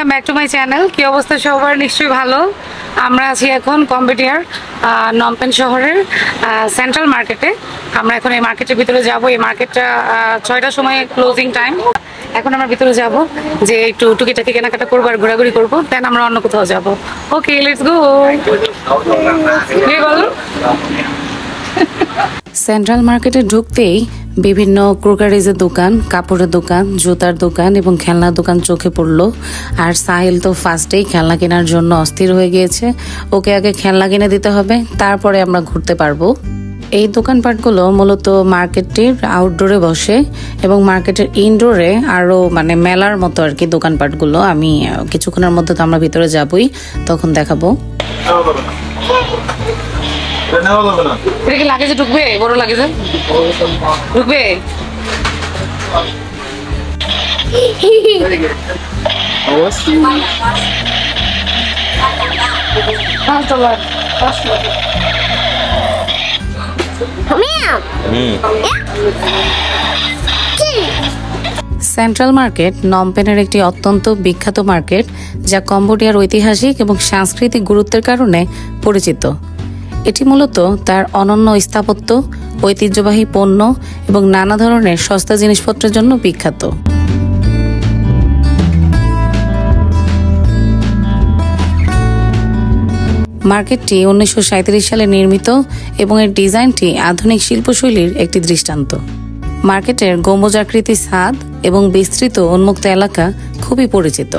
Welcome back to my channel. কি অবস্থা সবার? নিশ্চয়ই ভালো। আমরা আছি এখন কম্বোডিয়ার নমপেন শহরের সেন্ট্রাল মার্কেটে। আমরা এখন এই মার্কেটের ভিতরে যাব। এই মার্কেটটা 6টার সময় ক্লোজিং টাইম। এখন আমরা ভিতরে যাব, যে একটু টুকিটাকি কেনাকাটা করবো আর ঘোরাঘুরি করবো, দেন আমরা অন্য কোথাও যাবো। ওকে, লেটস গো। বলো। সেন্ট্রাল মার্কেটে ঢুকতেই বিভিন্ন ক্রোকারিজের দোকান, কাপড়ের দোকান, জুতার দোকান এবং খেলনার দোকান চোখে পড়লো। আর সাহিল তো ফার্স্টেই খেলনা কেনার জন্য অস্থির হয়ে গিয়েছে। ওকে আগে খেলনা কিনে দিতে হবে, তারপরে আমরা ঘুরতে পারবো। এই দোকানপাটগুলো মূলত মার্কেটটির আউটডোরে বসে এবং মার্কেটের ইনডোরে আরো মেলার মতো আর কি দোকানপাটগুলো। আমি কিছুক্ষণের মধ্যে তো আমরা ভিতরে যাবই, তখন দেখাবো। এটা কি লাগেজে ঢুকবে? বড় লাগেজে ঢুকবে? সেন্ট্রাল মার্কেট নমপেনের একটি অত্যন্ত বিখ্যাত মার্কেট, যা কম্বোডিয়ার ঐতিহাসিক এবং সাংস্কৃতিক গুরুত্বের কারণে পরিচিত। এটি মূলত তার অনন্য স্থাপত্য, ঐতিহ্যবাহী পণ্য এবং নানা ধরনের সস্তা জিনিসপত্রের জন্য বিখ্যাত। মার্কেটটি 1937 সালে নির্মিত এবং এর ডিজাইনটি আধুনিক শিল্পশৈলীর একটি দৃষ্টান্ত। মার্কেটের গম্বুজাকৃতি ছাদ এবং বিস্তৃত উন্মুক্ত এলাকা খুবই পরিচিত।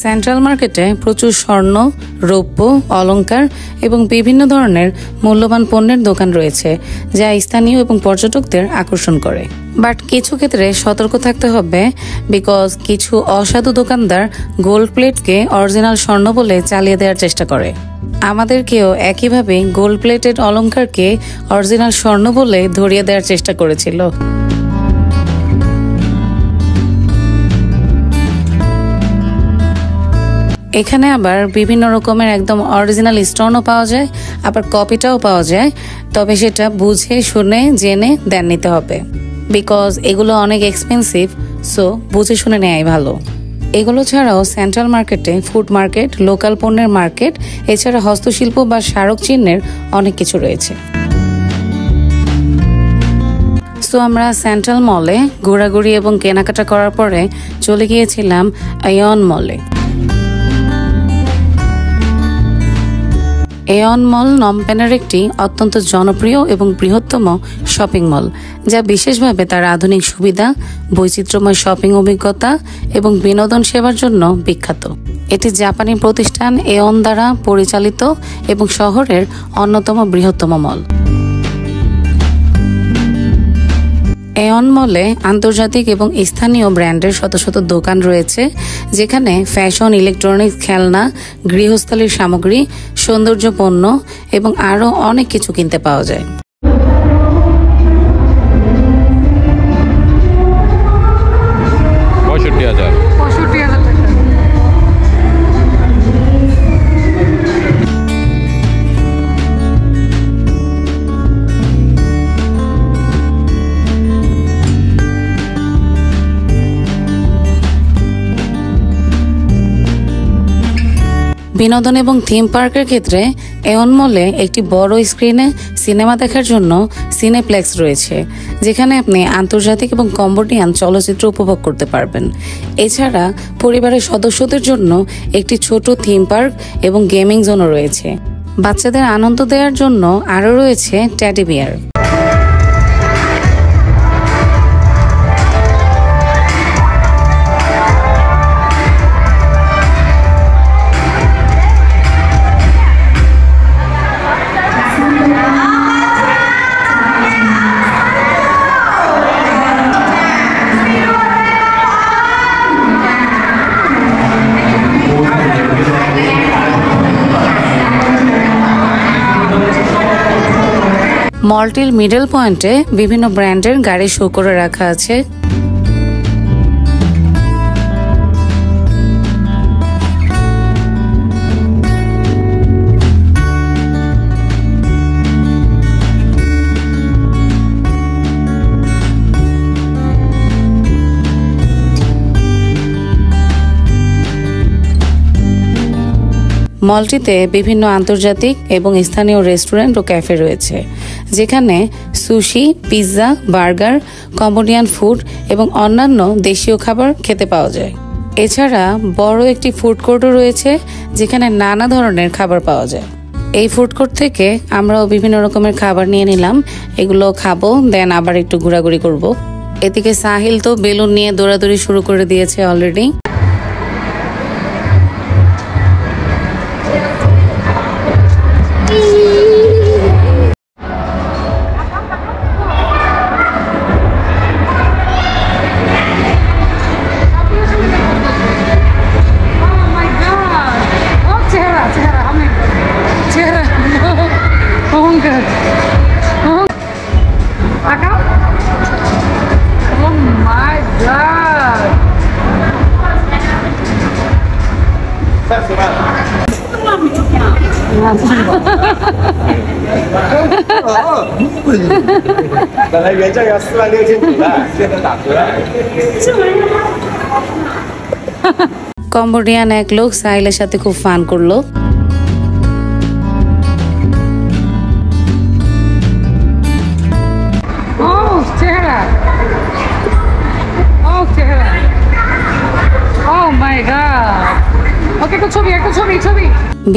সেন্ট্রাল মার্কেটে প্রচুর স্বর্ণ, রৌপ্য, অলংকার এবং বিভিন্ন ধরনের মূল্যবান পণ্যের দোকান রয়েছে, যা স্থানীয় এবং পর্যটকদের আকর্ষণ করে। বাট কিছু ক্ষেত্রে সতর্ক থাকতে হবে, বিকজ কিছু অসাধু দোকানদার গোল্ড প্লেটকে অরিজিনাল স্বর্ণ বলে চালিয়ে দেওয়ার চেষ্টা করে। আমাদেরকেও একইভাবে গোল্ড প্লেটেড অলংকারকে অরিজিনাল স্বর্ণ বলে ধরিয়ে দেওয়ার চেষ্টা করেছিল। এখানে আবার বিভিন্ন রকমের একদম অরিজিনাল স্টোনও পাওয়া যায়, আবার কপিটাও পাওয়া যায়। তবে সেটা বুঝে শুনে জেনে দেন নিতে হবে, বিকজ এগুলো অনেক এক্সপেন্সিভ। সো বুঝে শুনে নেওয়াই ভালো। এগুলো ছাড়াও সেন্ট্রাল মার্কেটে ফুড মার্কেট, লোকাল পণ্যের মার্কেট, এছাড়া হস্তশিল্প বা স্মারক চিহ্নের অনেক কিছু রয়েছে। সো আমরা সেন্ট্রাল মলে ঘোরাঘুরি এবং কেনাকাটা করার পরে চলে গিয়েছিলাম আয়ন মলে। এয়ন মল নমপেনের একটি অত্যন্ত জনপ্রিয় এবং বৃহত্তম শপিং মল, যা বিশেষভাবে তার আধুনিক সুবিধা, বৈচিত্র্যময় শপিং অভিজ্ঞতা এবং বিনোদন সেবার জন্য বিখ্যাত। এটি জাপানি প্রতিষ্ঠান এয়ন দ্বারা পরিচালিত এবং শহরের অন্যতম বৃহত্তম মল। এয়ন মলে আন্তর্জাতিক এবং স্থানীয় ব্র্যান্ডের শত শত দোকান রয়েছে, যেখানে ফ্যাশন, ইলেকট্রনিক্স, খেলনা, গৃহস্থালির সামগ্রী, সৌন্দর্য পণ্য এবং আরও অনেক কিছু কিনতে পাওয়া যায়। বিনোদন এবং থিম পার্কের ক্ষেত্রে এয়ন মলে একটি বড় স্ক্রিনে সিনেমা দেখার জন্য সিনেপ্লেক্স রয়েছে, যেখানে আপনি আন্তর্জাতিক এবং কম্বোডিয়ান চলচ্চিত্র উপভোগ করতে পারবেন। এছাড়া পরিবারের সদস্যদের জন্য একটি ছোট থিম পার্ক এবং গেমিং জোনও রয়েছে। বাচ্চাদের আনন্দ দেওয়ার জন্য আরও রয়েছে টেডি বিয়ার। মলটির মিডল পয়েন্টে বিভিন্ন ব্র্যান্ডের গাড়ি শো করে রাখা আছে। মলটিতে বিভিন্ন আন্তর্জাতিক এবং স্থানীয় রেস্টুরেন্ট ও ক্যাফে রয়েছে, যেখানে sushi, pizza, burger, Cambodian food এবং অন্যান্য দেশীয় খাবার খেতে পাওয়া যায়। এছাড়া বড় একটি ফুড কোর্টও রয়েছে, যেখানে নানা ধরনের খাবার পাওয়া যায়। এই ফুড কোর্ট থেকে আমরাও বিভিন্ন রকমের খাবার নিয়ে নিলাম, এগুলো খাবো, দেন আবার একটু ঘোরাঘুরি করব। এদিকে সাহিল তো বেলুন নিয়ে দৌড়াদৌড়ি শুরু করে দিয়েছে অলরেডি।本来原价要46000的，现在打折。কম্বোডিয়ান এক লোক সাহিলের সাথে খুব ফান করলো।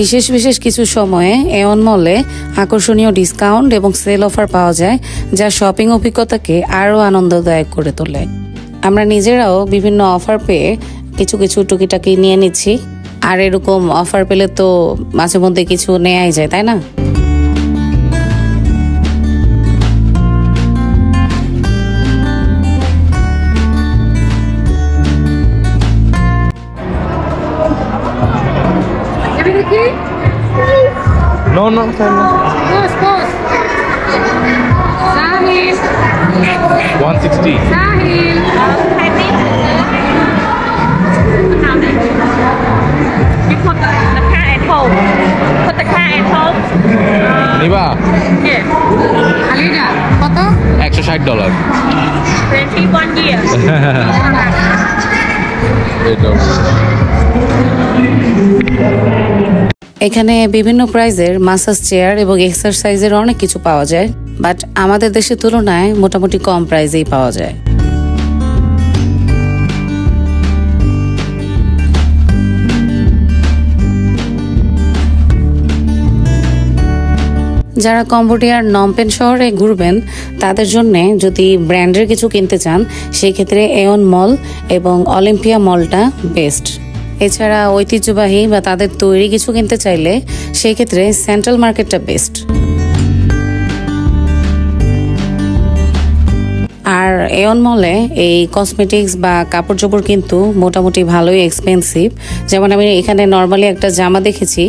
বিশেষ বিশেষ কিছু সময়ে এওন মলে আকর্ষণীয় ডিসকাউন্ট এবং সেল অফার পাওয়া যায়, যা শপিং অভিজ্ঞতাকে আরো আনন্দদায়ক করে তোলে। আমরা নিজেরাও বিভিন্ন অফার পেয়ে কিছু কিছু টুকিটাকি নিয়ে নিচ্ছি, আর এরকম অফার পেলে তো মাঝে মধ্যে কিছু নেয়াই যায়, তাই না? No, Pause. Sahil. 160. Sahil. You put the car at home. Put the car at home. নিবা Yes. Alida, কত? $160 21 years. এখানে বিভিন্ন প্রাইজের মাসাজ চেয়ার এবং এক্সারসাইজের অনেক কিছু পাওয়া যায়, বাট আমাদের দেশের তুলনায় মোটামুটি কম প্রাইজেই পাওয়া যায়। যারা কম্বোডিয়ার নমপেন শহরে ঘুরবেন তাদের জন্য যদি ব্র্যান্ডের কিছু কিনতে চান, সেই ক্ষেত্রে এওন মল এবং অলিম্পিয়া মলটা বেস্ট। এছাড়া ঐতিহ্যবাহী বা তাদের তৈরি কিছু কিনতে চাইলে সেই ক্ষেত্রে সেন্ট্রাল মার্কেটটা বেস্ট। আর এওন মলে এই কসমেটিক্স বা কাপড় চোপড় কিন্তু মোটামুটি ভালোই এক্সপেন্সিভ। যেমন আমি এখানে নর্মালি একটা জামা দেখেছি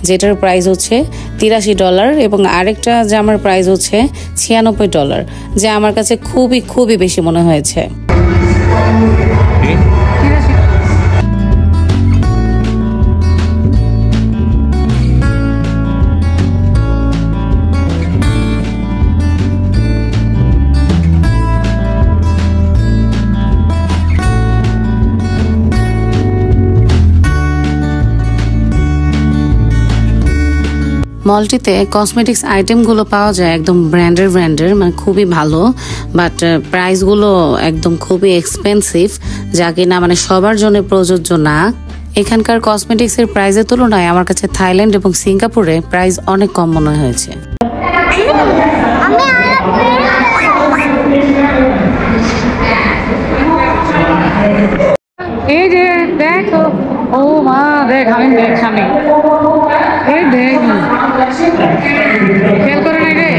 যেটার প্রাইস হচ্ছে $83 এবং আরেকটা জামার প্রাইস হচ্ছে $96, যা আমার কাছে খুবই খুবই বেশি মনে হয়েছে। মলটিতে কসমেটিক্স আইটেমগুলো পাওয়া যায় একদম ব্র্যান্ডের, মানে খুবই ভালো, বাট প্রাইসগুলো একদম খুবই এক্সপেন্সিভ, যা কিনা মানে সবার জন্য প্রযোজ্য না। এখানকার কসমেটিক্সের প্রাইসের তুলনায় আমার কাছে থাইল্যান্ড এবং সিঙ্গাপুরে প্রাইস অনেক কম মনে হয়েছে। এই যে দেখো, ও মা দেখ, আমি দেখ সামনে, এই দেখ, খেয়াল করে নাই রে।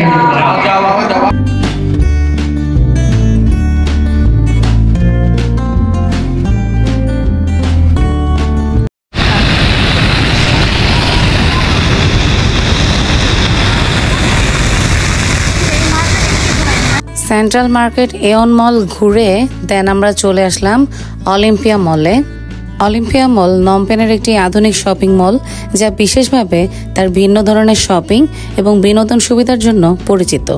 সেন্ট্রাল মার্কেট এওন মল ঘুরে দেন আমরা চলে আসলাম অলিম্পিয়া মলে। অলিম্পিয়া মল নমপেনের একটি আধুনিক শপিং মল, যা বিশেষভাবে তার ভিন্ন ধরনের শপিং এবং বিনোদন সুবিধার জন্য পরিচিত।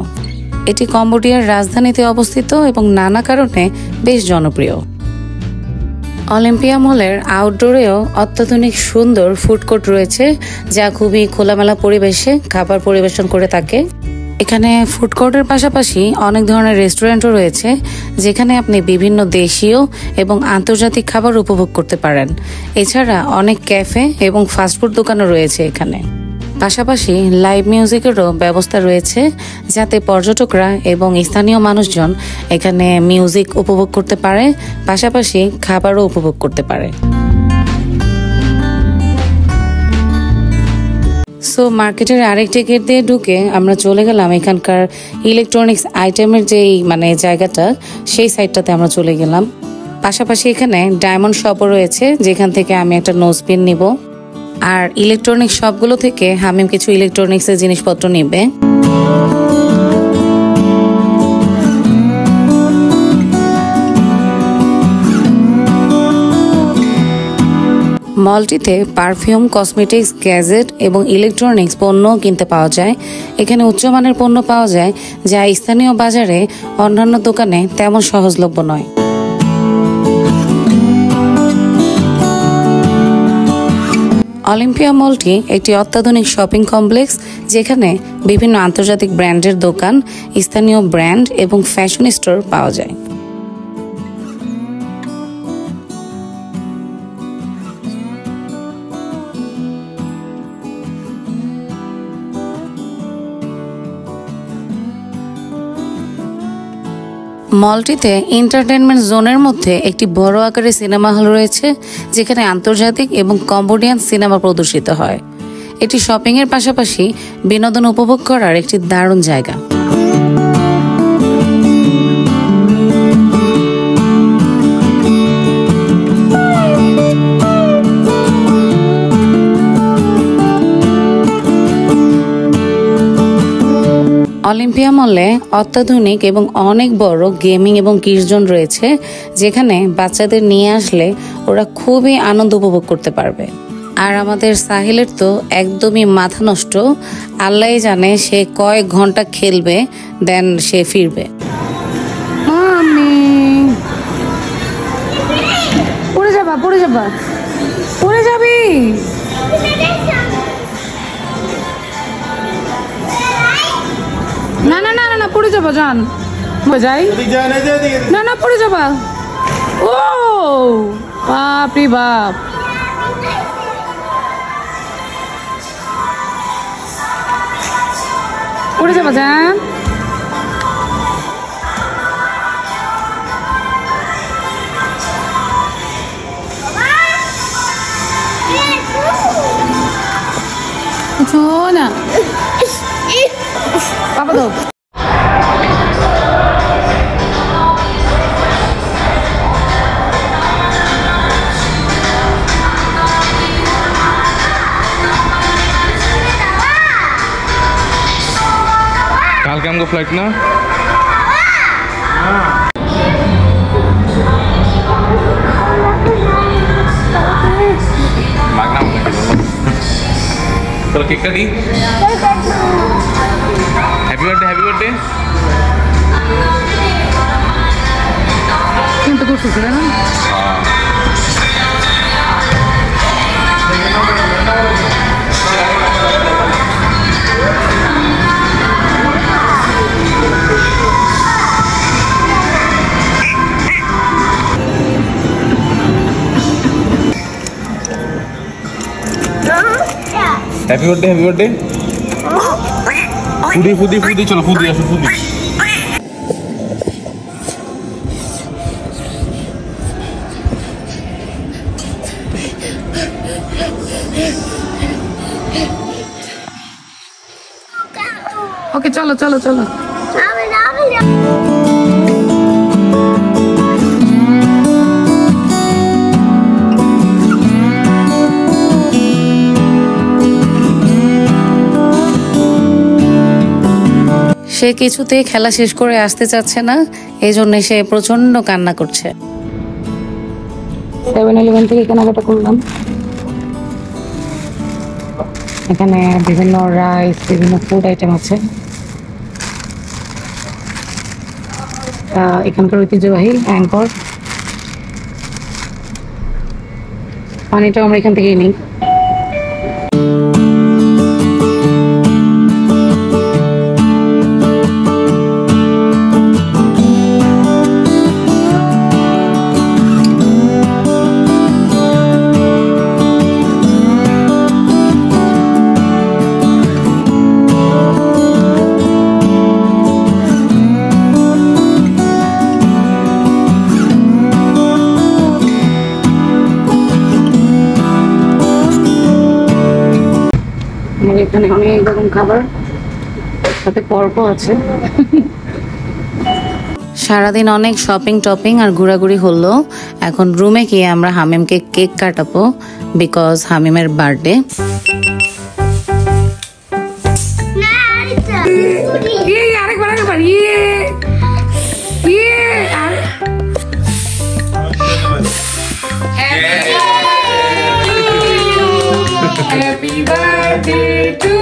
এটি কম্বোডিয়ার রাজধানীতে অবস্থিত এবং নানা কারণে বেশ জনপ্রিয়। অলিম্পিয়া মলের আউটডোরেও অত্যাধুনিক সুন্দর ফুড কোর্ট রয়েছে, যা খুবই খোলামেলা পরিবেশে খাবার পরিবেশন করে থাকে। এখানে ফুড কোর্টের পাশাপাশি অনেক ধরনের রেস্টুরেন্টও রয়েছে, যেখানে আপনি বিভিন্ন দেশীয় এবং আন্তর্জাতিক খাবার উপভোগ করতে পারেন। এছাড়া অনেক ক্যাফে এবং ফাস্টফুড দোকানও রয়েছে এখানে। পাশাপাশি লাইভ মিউজিকেরও ব্যবস্থা রয়েছে, যাতে পর্যটকরা এবং স্থানীয় মানুষজন এখানে মিউজিক উপভোগ করতে পারে, পাশাপাশি খাবারও উপভোগ করতে পারে। সো মার্কেটের আরেকটি গেট দিয়ে ঢুকে আমরা চলে গেলাম এখানকার ইলেকট্রনিক্স আইটেমের যেই জায়গাটা, সেই সাইডটাতে আমরা চলে গেলাম। পাশাপাশি এখানে ডায়মন্ড শপও রয়েছে, যেখান থেকে আমি একটা নোজপিন নিব। আর ইলেকট্রনিক্স শপগুলো থেকে হামিম কিছু ইলেকট্রনিক্সের জিনিসপত্র নিবে। মলটিতে পারফিউম, কসমেটিক্স, গ্যাজেট এবং ইলেকট্রনিক্স পণ্য কিনতে পাওয়া যায়। এখানে উচ্চমানের পণ্য পাওয়া যায়, যা স্থানীয় বাজারে অন্যান্য দোকানে তেমন সহজলভ্য নয়। অলিম্পিয়া মলটি একটি অত্যাধুনিক শপিং কমপ্লেক্স, যেখানে বিভিন্ন আন্তর্জাতিক ব্র্যান্ডের দোকান, স্থানীয় ব্র্যান্ড এবং ফ্যাশন স্টোর পাওয়া যায়। মলটিতে এন্টারটেনমেন্ট জোনের মধ্যে একটি বড় আকারের সিনেমা হল রয়েছে, যেখানে আন্তর্জাতিক এবং কম্বোডিয়ান সিনেমা প্রদর্শিত হয়। এটি শপিং এর পাশাপাশি বিনোদন উপভোগ করার একটি দারুণ জায়গা। অলিম্পিয়া মলে অত্যাধুনিক এবং অনেক বড় গেমিং এবং কিডস জোন রয়েছে, যেখানে বাচ্চাদের নিয়ে আসলে ওরা খুবই আনন্দ উপভোগ করতে পারবে। আর আমাদের সাহিলের তো একদমই মাথা নষ্ট, আল্লাহই জানে সে কয়েক ঘন্টা খেলবে, দেন সে ফিরবে। পড়ে যাবা, পড়ে যাবা, পড়ে যাবি। না না না না, পড়ে যাবা, জান যাই না না, পড়ে যাবা। ও বাপ রে বাপ, পড়ে যাবা জান। না বাবা দাও। কালকে আমাকে ফ্লাইট না, চলো কেকটা দিই। Happy birthday, happy birthday. কিন্তু করতেছে না, হ্যাপি বার্থডে, হ্যাপি বার্থডে। ফুদি ফুদি ফুদি, চলো ফুদি আসো, ফুদি। ওকে চলো চলো চলো। সে কিছুতেই খেলা শেষ করে আসতে চাচ্ছে না, এই জন্য সে প্রচন্ড কান্না করছে। 7-11 থেকে কেনাকাটা করলাম। এখানে বিভিন্ন রাইস, বিভিন্ন ফুড আইটেম আছে। এখানকার ঐতিহ্যবাহী অ্যাঙ্কর। পানিটা আমরা এখান থেকেই নিই। এখানে অনেক রকম খাবার, সাথে পর্ক আছে। সারাদিন অনেক শপিং টপিং আর ঘোরাঘুরি হলো। এখন রুমে গিয়ে আমরা হামিমকে কেক কাটাবো, বিকজ হামিমের birthday. Happy birthday to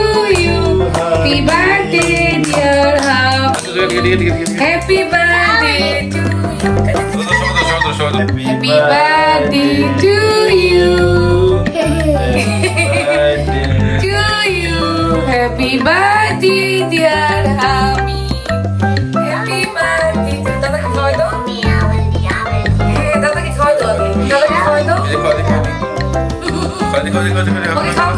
you. Happy birthday, dear Ham. Happy birthday to you. Happy birthday to you. To you. Happy birthday, dear Hami. Happy birthday. Dada ki khawai do? Dada ki khawai do. Dada ki khawai do. Okay, come.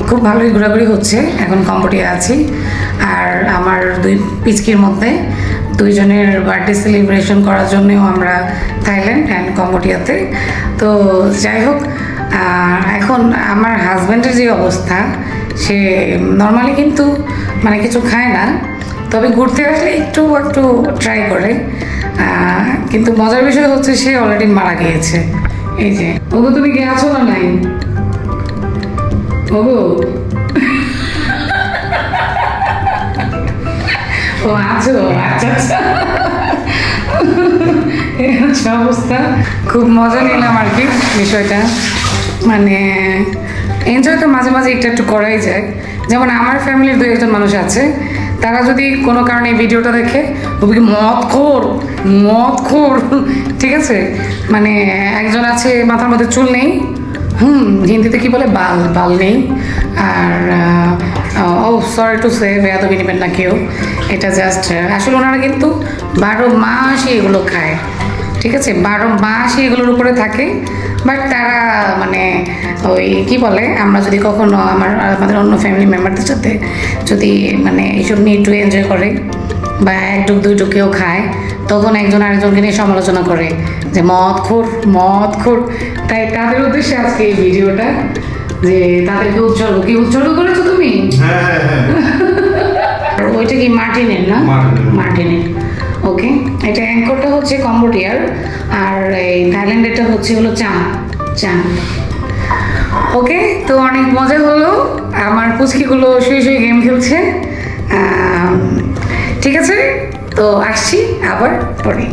খুব ভালোই ঘোরাঘুরি হচ্ছে। এখন Cambodia আছি, আর আমার দুই পিচকির মধ্যে দুইজনের বার্থডে সেলিব্রেশন করার জন্যও আমরা থাইল্যান্ড অ্যান্ড কম্বোডিয়াতে। তো যাই হোক, এখন আমার হাজব্যান্ডের যে অবস্থা, সে নর্মালি কিন্তু মানে কিছু খায় না, তবে ঘুরতে আসলে একটু ট্রাই করে। কিন্তু মজার বিষয় হচ্ছে সে অলরেডি মারা গিয়েছে। এই যে ওগো, তুমি গেছো না নাই? ওগো ও আছো, আচ্ছা। অবস্থা খুব মজা নিলাম আর কি বিষয়টা। মানে এনজয় তো মাঝে মাঝে একটু করাই যায়। যেমন আমার ফ্যামিলির 2-1জন মানুষ আছে, তারা যদি কোনো কারণে এই ভিডিওটা দেখে ওকে মদ খোর, ঠিক আছে? মানে একজন আছে মাথার মধ্যে চুল নেই, হিন্দিতে কি বলে, বাল নেই। আর সরি টু সে, বেয়াদবি নেবেন না কেউ, এটা জাস্ট আসলে ওনারা কিন্তু 12 মাসই এগুলো খায়, ঠিক আছে? 12 মাসই এগুলোর উপরে থাকে। বাট তারা মানে ওই কি বলে, আমরা যদি কখনো আমাদের অন্য ফ্যামিলি মেম্বারদের সাথে যদি মানে এইসব নিয়ে একটু এনজয় করে বা 1-2 কেউ খায়, তখন একজন আরেকজনকে নিয়ে সমালোচনা করে যে মদ খোর। তাই তাদের উদ্দেশ্যে আজকে এই ভিডিওটা, যে তাদেরকে উৎসর্গ করেছো তুমি। ওইটা কি মার্টিনের না? মার্টিনের। ওকে, এটা অ্যাঙ্করটা হচ্ছে কম্বোডিয়ার, আর এই থাইল্যান্ডেরটা হলো চাং। ওকে, তো অনেক মজা হলো। আমার পুচকিগুলো শুয়ে গেম খেলছে। ঠিক আছে, তো আসছি আবার পরে।